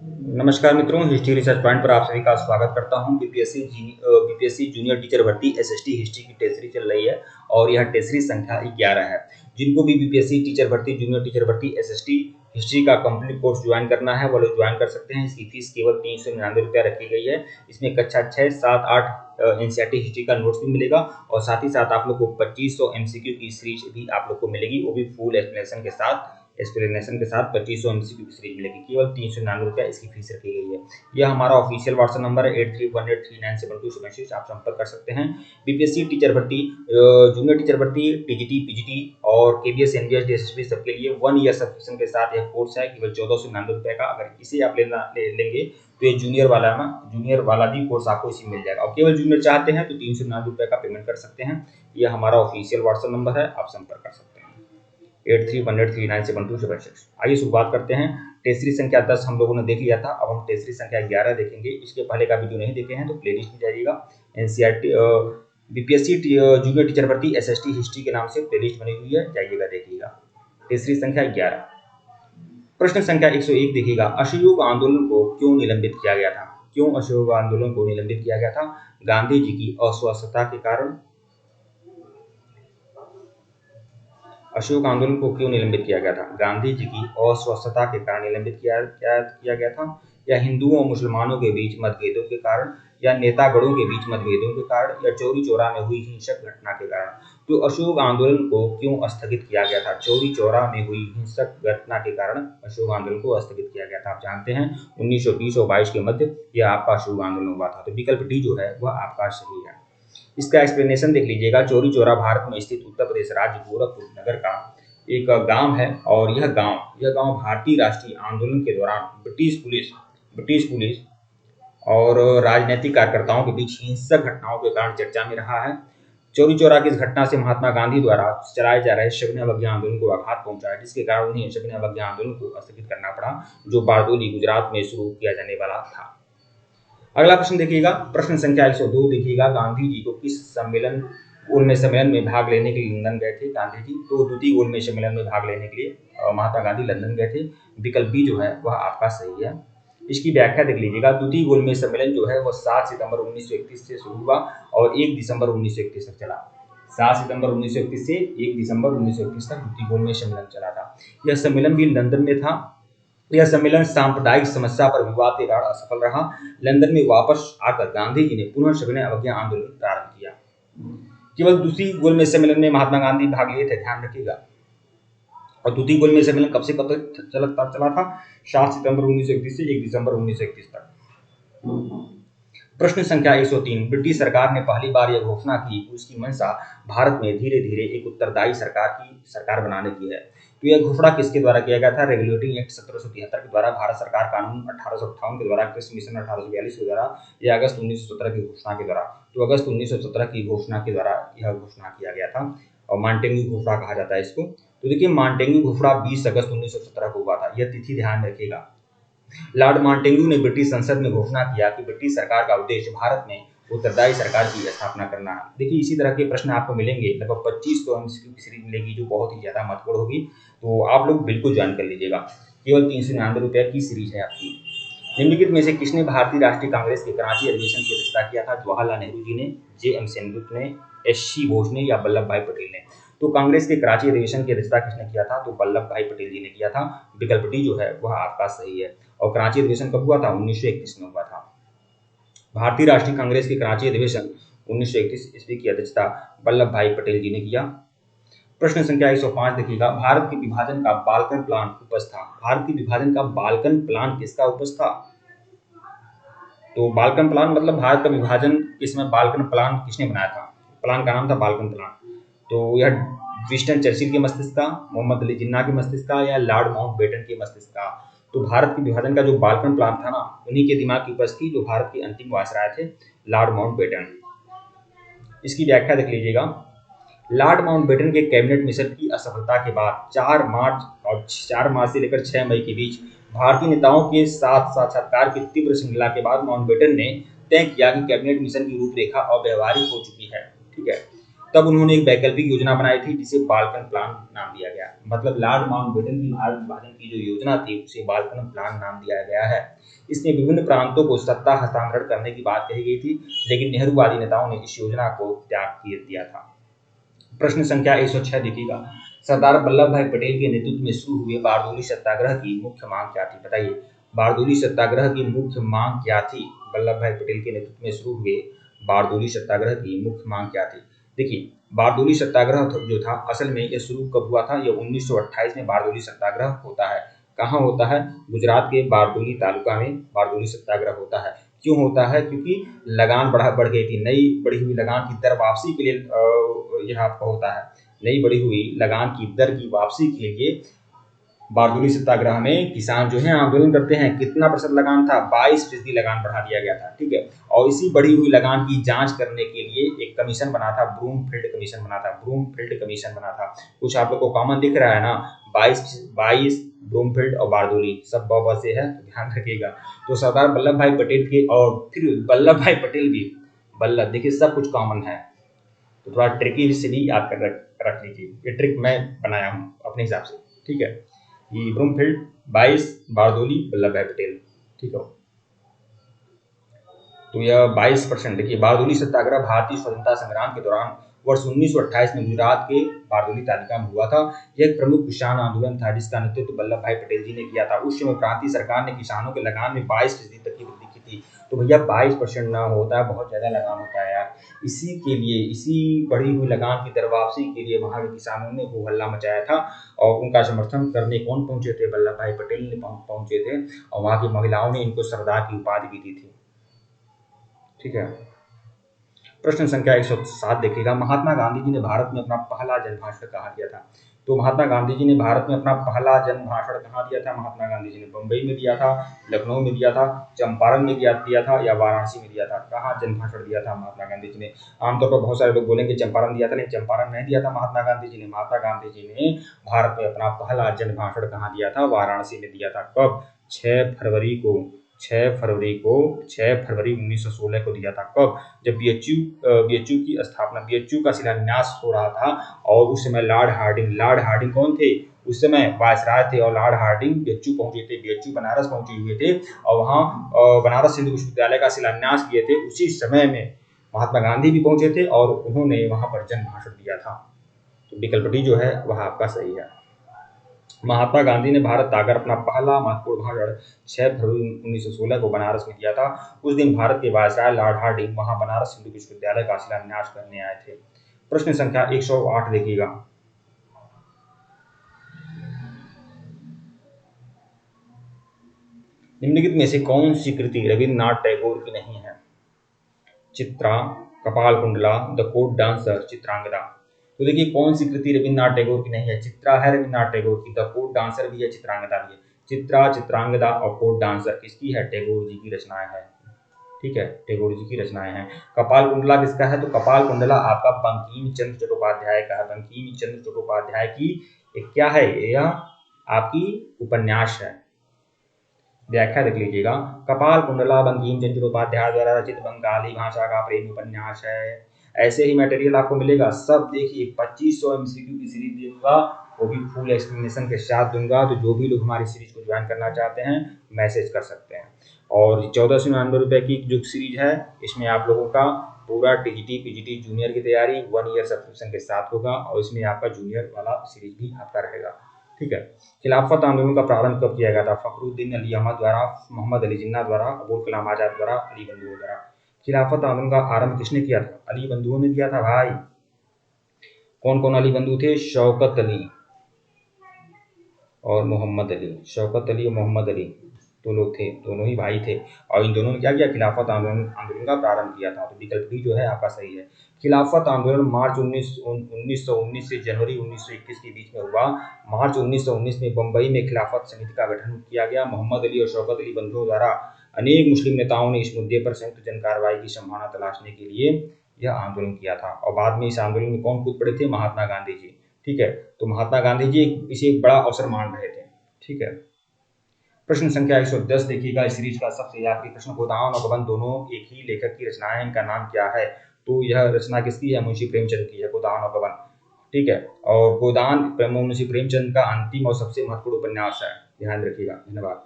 नमस्कार मित्रों, history research point पर आप सभी का स्वागत करता हूं। बीपीएससी जूनियर टीचर भर्ती एसएसटी हिस्ट्री की टेस्ट सीरीज चल रही है और यह टेस्ट सीरीज संख्या 11 है। जिनको भी बीपीएससी टीचर भर्ती जूनियर टीचर भर्ती एसएसटी हिस्ट्री का कंप्लीट कोर्स ज्वाइन करना है वो लोग ज्वाइन कर सकते हैं। इसकी फीस केवल 399 रुपया रखी गई है। इसमें कक्षा 6, 7, 8 एनसीईआरटी हिस्ट्री का नोट्स भी मिलेगा और साथ ही साथ आप लोग को 2500 एमसीक्यू की सीरीज भी आप लोग को मिलेगी, वो भी फुल एक्सप्लेनेशन के साथ 2500 एमसीक्यू की सीरीज मिलेगी। केवल 399 रुपया इसकी फीस रखी गई है। यह हमारा ऑफिशियल व्हाट्सएप नंबर है 8318397276। आप संपर्क कर सकते हैं। बीपीएससी टीचर भर्ती, जूनियर टीचर भर्ती, टीजीटी, पीजीटी और केबीएस, एनबीएस, डीएसएसबी सबके लिए 1 ईयर सब्सक्रिप्शन के साथ यह कोर्स है, केवल 1499 रुपये का। अगर इसे आप लेंगे तो ये जूनियर वाला भी कोर्स आपको इसी मिल जाएगा और केवल जूनियर चाहते हैं तो 399 रुपये का पेमेंट कर सकते हैं। यह हमारा ऑफिशियल व्हाट्सएप नंबर है, आप संपर्क कर सकते हैं 8318397276। आइए शुरुआत करते हैं। टेस्ट सीरीज संख्या 10 हम लोगों ने देख लिया था, अब हम टेस्ट सीरीज संख्या 11 देखेंगे। इसके पहले का वीडियो नहीं देखे हैं तो प्लेलिस्ट में जाइएगा। एनसीईआरटी बीपीएससी जूनियर टीचर भर्ती एसएसटी हिस्ट्री के नाम से प्लेलिस्ट बनी हुई है, जाइएगा देखिएगा। टेस्ट सीरीज संख्या 11, प्रश्न संख्या 101 देखिएगा। असहयोग आंदोलन को क्यों निलंबित किया गया था? क्यों असहयोग आंदोलन को निलंबित किया गया था? गांधी जी की अस्वस्थता के कारण। अशोक आंदोलन को क्यों निलंबित किया गया था? गांधी जी की अस्वस्थता के कारण निलंबित किया गया था, या हिंदुओं और मुसलमानों के बीच मतभेदों के कारण, या नेतागणों के बीच मतभेदों के कारण, या चौरी चौरा में हुई हिंसक घटना के कारण। तो अशोक आंदोलन को क्यों स्थगित किया गया था? चौरी चौरा में हुई हिंसक घटना के कारण अशोक आंदोलन को स्थगित किया गया था। आप जानते हैं 1920 और 22 के मध्य यह आपका अशोक आंदोलन हुआ था। तो विकल्प डी जो है वह आपका सही है। इसका एक्सप्लेनेशन देख लीजिएगा। चौरी चौरा भारत में स्थित उत्तर प्रदेश राज्य गोरखपुर नगर का एक गांव है और यह गांव भारतीय राष्ट्रीय आंदोलन के दौरान ब्रिटिश पुलिस और राजनीतिक कार्यकर्ताओं के बीच हिंसक घटनाओं के कारण चर्चा में रहा है। चौरी चौरा की इस घटना से महात्मा गांधी द्वारा चलाए जा रहे सविनय अवज्ञा आंदोलन को आघात पहुंचा है, जिसके कारण उन्हें सविनय अवज्ञा आंदोलन को स्थगित करना पड़ा, जो बारडोली गुजरात में शुरू किया जाने वाला था। अगला प्रश्न देखिएगा। प्रश्न संख्या 102 देखिएगा। गांधी जी को किस गोलमेज सम्मेलन में भाग लेने के लिए लंदन गए थे? गांधी जी तो द्वितीय गोलमेज सम्मेलन में भाग लेने के लिए महात्मा गांधी लंदन गए थे। विकल्प बी जो है वह आपका सही है। इसकी व्याख्या देख लीजिएगा। द्वितीय गोलमेज सम्मेलन जो है वह 7 सितंबर 1931 से शुरू हुआ और 1 दिसंबर 1931 तक चला। 7 सितंबर 1931 से 1 दिसंबर 1931 तक द्वितीय गोलमेज सम्मेलन चला था। यह सम्मेलन भी लंदन में था। यह सम्मेलन सांप्रदायिक समस्या पर विवाद के कारण असफल रहा। लंदन में वापस आकर गांधी जी ने पुनः सविनय अवज्ञा आंदोलन प्रारंभ किया। केवल दूसरी गोलमेज सम्मेलन में महात्मा गांधी भाग लिए थे, ध्यान रखिएगा। और द्वितीय गोलमेज सम्मेलन कब से कब तक चला था? 7 सितंबर 1931 से 1 दिसंबर 1931 तक। प्रश्न संख्या 103। ब्रिटिश सरकार ने पहली बार यह घोषणा की कि उसकी मंशा भारत में धीरे धीरे एक उत्तरदायी सरकार बनाने की है। तो यह घोषणा किसके द्वारा किया गया था? रेगुलेटिंग एक्ट 1773 के द्वारा, भारत सरकार कानून 1858 के द्वारा, कृषि मिशन 1842 के द्वारा, या अगस्त 1917 की घोषणा के द्वारा। तो अगस्त 1917 की घोषणा के द्वारा यह घोषणा किया गया था और मांटेग्यू घोषणा कहा जाता है इसको। तो देखिए, मांटेग्यू घोषणा 20 अगस्त 1917 को हुआ था। यह तिथि ध्यान में रखिएगा। लॉर्ड मांटेग्यू ने ब्रिटिश संसद में घोषणा किया कि ब्रिटिश सरकार का उद्देश्य भारत में उत्तरदायी सरकार की स्थापना करना है। देखिए, इसी तरह के प्रश्न आपको मिलेंगे, लगभग 2500 एमसीक्यू की सीरीज मिलेगी, जो बहुत ही ज्यादा महत्वपूर्ण होगी। तो आप लोग बिल्कुल ज्वाइन कर लीजिएगा। केवल 399 रुपये की सीरीज है आपकी। निम्नलिखित में से किसने भारतीय राष्ट्रीय कांग्रेस के कराची अधिवेशन की अध्यक्षता किया था? जवाहरलाल नेहरू जी ने, जे.एम. सेनगुप्त ने, एस.सी. बोस ने, या वल्लभ भाई पटेल ने? तो कांग्रेस के कराची अधिवेशन की अध्यक्षता किसने किया था? तो वल्लभ भाई पटेल जी ने किया था। विकल्प डी जो है वह आपका सही है। और कराची अधिवेशन कब हुआ था? 1931 में हुआ था। भारतीय राष्ट्रीय कांग्रेस के कराची अधिवेशन 1931 ईस्वी की अध्यक्षता वल्लभ भाई पटेल जी ने किया। प्रश्न संख्या 105 देखिएगा। भारत के विभाजन का बाल्कन प्लान उपज था। भारत के विभाजन का बाल्कन प्लान किसका उपज था? तो बाल्कन प्लान मतलब भारत का विभाजन किसमें, बाल्कन प्लान किसने बनाया था? प्लान का नाम था बाल्कन प्लान। तो यह विंस्टन चर्चिल के मस्तिष्क का, मोहम्मद अली जिन्ना के मस्तिष्क का, या लॉर्ड माउंटबेटन के मस्तिष्क का? तो भारत के विभाजन का जो बाल्कन प्लान था ना, उन्हीं के दिमाग की उपज थी, जो भारत के अंतिम वायसराय थे, लॉर्ड माउंटबेटन। इसकी व्याख्या देख लीजिएगा। लॉर्ड माउंटबेटन के कैबिनेट मिशन की असफलता के बाद 4 मार्च से लेकर 6 मई के बीच भारतीय नेताओं के साथ साक्षात्कार की तीव्र श्रृंखला के बाद माउंटबेटन ने तय किया कि कैबिनेट मिशन की रूपरेखा अव्यवहारिक हो चुकी है। ठीक है, तब उन्होंने एक वैकल्पिक योजना बनाई थी जिसे बाल्कन प्लान नाम दिया गया। मतलब लॉर्ड माउंटबेटन की भारत विभाजन की जो योजना थी उसे बाल्कन प्लान नाम दिया गया है। इसमें विभिन्न प्रांतों को सत्ता हस्तांतरण करने की बात कही गई थी, लेकिन नेहरूवादी नेताओं ने इस योजना को त्याग दिया था। प्रश्न संख्या 106 देखिएगा, सरदार वल्लभ भाई पटेल के नेतृत्व में शुरू हुए बारदोली सत्याग्रह की मुख्य मांग क्या थी? बताइए, बारदोली सत्याग्रह की मुख्य मांग क्या थी? वल्लभ भाई पटेल के नेतृत्व में शुरू हुए बारदोली सत्याग्रह की मुख्य मांग क्या थी? देखिए, बारदोली सत्याग्रह जो था असल में ये शुरू कब हुआ था? ये 1928 में बारदोली सत्याग्रह होता है। कहाँ होता है? गुजरात के बारदोली तालुका में बारदोली सत्याग्रह होता है। क्यों होता है? क्योंकि लगान बढ़ गई थी, नई बढ़ी हुई लगान की दर वापसी के लिए यह आपका होता है। नई बढ़ी हुई लगान की दर की वापसी के लिए बारदोली सत्याग्रह में किसान जो है आंदोलन करते हैं। कितना प्रतिशत लगान था? 22% लगान बढ़ा दिया गया था, ठीक है। और इसी बढ़ी हुई लगान की जांच करने के लिए एक कमीशन बना था, ब्रूमफील्ड कमीशन बना था। ब्रूमफील्ड कमीशन बना था। कुछ आप लोग को कॉमन दिख रहा है ना, 22 ब्रूमफील्ड और बारदोली सब ब से है, तो ध्यान रखिएगा। तो सरदार वल्लभ भाई पटेल के, और फिर वल्लभ भाई पटेल भी, वल्लभ देखिए सब कुछ कॉमन है, तो थोड़ा ट्रिकी से भी याद कर रख लीजिए। ये ट्रिक मैं बनाया हूँ अपने हिसाब से, ठीक है। ये ब्रूमफील्ड, 22 बारदोली, वल्लभ भाई पटेल, ठीक है। तो यह 22%। देखिए, बारदोली सत्याग्रह भारतीय स्वतंत्रता संग्राम के दौरान वर्ष 1928 में गुजरात के बारदोली तालुका में हुआ था। यह एक प्रमुख किसान आंदोलन था जिसका नेतृत्व वल्लभ भाई पटेल जी ने किया था। उस समय प्रांतीय सरकार ने किसानों के लगान में 22% तक की वृद्धि की थी। तो भैया 22% ना होता है, बहुत ज्यादा लगान होता है यार। इसी के लिए, इसी बढ़ी हुई लगान की दर वापसी के लिए वहां के किसानों ने हो हल्ला मचाया था। और उनका समर्थन करने कौन पहुंचे थे? वल्लभ भाई पटेल ने पहुंचे थे। और वहां की महिलाओं ने इनको सरदार की उपाधि भी दी थी, ठीक है। प्रश्न संख्या 107 देखिएगा, महात्मा गांधी जी ने भारत में अपना पहला जनभाषण कहाँ दिया था? तो महात्मा गांधी जी ने भारत में अपना पहला जनभाषण कहाँ दिया था? महात्मा गांधी जी ने बंबई में दिया था, लखनऊ में दिया था, चंपारण में दिया था, या वाराणसी में दिया था? कहाँ जनभाषण दिया था महात्मा गांधी जी ने? आमतौर पर बहुत सारे लोग बोलेंगे चंपारण दिया था, लेकिन चंपारण नहीं दिया था महात्मा गांधी जी ने। महात्मा गांधी जी ने भारत में अपना पहला जनभाषण कहाँ दिया था? वाराणसी में दिया था। कब? 6 फरवरी को 6 फरवरी 1916 को दिया था। कब? जब बीएचयू की स्थापना, बीएचयू का शिलान्यास हो रहा था। और उस समय लॉर्ड हार्डिंग कौन थे? उस समय वायसराय थे, और लॉर्ड हार्डिंग बीएचयू पहुंचे थे, बीएचयू बनारस पहुंचे हुए थे, और वहां बनारस हिंदू विश्वविद्यालय का शिलान्यास किए थे। उसी समय में महात्मा गांधी भी पहुंचे थे और उन्होंने वहां पर जन भाषण दिया था। तो विकल्प डी जो है वह आपका सही है। महात्मा गांधी ने भारत आकर अपना पहला महत्वपूर्ण भाषण 6 फरवरी 1916 को बनारस में दिया था। उस दिन भारत के वायसराय लॉर्ड हार्डिंग वहां बनारस हिंदू विश्वविद्यालय का शिलान्यास करने आए थे। प्रश्न संख्या 108 देखिएगा, निम्नलिखित में से कौन सी कृति रविन्द्रनाथ टैगोर की नहीं है? चित्रा, कपाल Kundla, the court dancer, Chitrangada. तो देखिए, कौन सी कृति रविन्द्रनाथ टैगोर की नहीं है? चित्रा है रविन्द्रनाथ टैगोर की, द कोर्ट डांसर भी है, चित्रांगदा भी है। चित्रा, चित्रांगदा और कोर्ट डांसर किसकी है? टैगोर जी की रचनाएं हैं, ठीक है, टैगोर जी की रचनाएं हैं। कपाल कुंडला किसका है? तो कपाल कुंडला आपका बंकिम चंद्र चट्टोपाध्याय का है। बंकिम चंद्र चट्टोपाध्याय की एक क्या है? यह आपकी उपन्यास है। व्याख्या देख लीजिएगा, कपाल कुंडला बंकिम चंद्र चट्टोपाध्याय द्वारा रचित बंगाली भाषा का प्रेम उपन्यास है। ऐसे ही मटेरियल आपको मिलेगा, सब देखिए। 2500 MCQ की सीरीज दूंगा, वो भी फुल एक्सप्लेनेशन के साथ दूंगा। तो जो भी लोग हमारी सीरीज को ज्वाइन करना चाहते हैं मैसेज कर सकते हैं। और 1499 की जो सीरीज है, इसमें आप लोगों का पूरा टीजीटी पीजीटी जूनियर की तैयारी 1 ईयर सब्सक्रिप्शन के साथ होगा, और इसमें आपका जूनियर वाला सीरीज भी आपका रहेगा, ठीक है। खिलाफत आंदोलन का प्रारंभ कब किया गया था? फखरुद्दीन अली अहमद द्वारा, मोहम्मद अली जिन्ना द्वारा, अबुल कलाम आजाद द्वारा, अली बंधुओं द्वारा। खिलाफत आंदोलन का आरंभ किसने किया था? अली बंधुओं ने किया था भाई। कौन कौन अली बंधु थे? शौकत अली और मोहम्मद अली। शौकत अली और मोहम्मद अली दो लोग थे, दोनों ही भाई थे। और इन दोनों ने क्या किया? खिलाफत आंदोलन का प्रारंभ किया था। तो विकल्प डी जो है आपका सही है। खिलाफत आंदोलन मार्च 1919 से जनवरी 1921 के बीच में हुआ। मार्च 1919 में बंबई में खिलाफत समिति का गठन किया गया। मोहम्मद अली और शौकत अली बंधुओं द्वारा अनेक मुस्लिम नेताओं ने इस मुद्दे पर संयुक्त जन कार्रवाई की संभावना तलाशने के लिए यह आंदोलन किया था। और बाद में इस आंदोलन में कौन कूद पड़े थे? महात्मा गांधी जी, ठीक है। तो महात्मा गांधी जी इसे एक बड़ा अवसर मान रहे थे, ठीक है। प्रश्न संख्या 110 देखिएगा, इस सीरीज का सबसे आखिरी प्रश्न। गोदान और गबन दोनों एक ही लेखक की रचनाएं, इनका नाम क्या है? तो यह रचना किसकी है? मुंशी प्रेमचंद की है, गोदान और गबन। ठीक है, और गोदान मुंशी प्रेमचंद का अंतिम और सबसे महत्वपूर्ण उपन्यास है, ध्यान रखिएगा। धन्यवाद।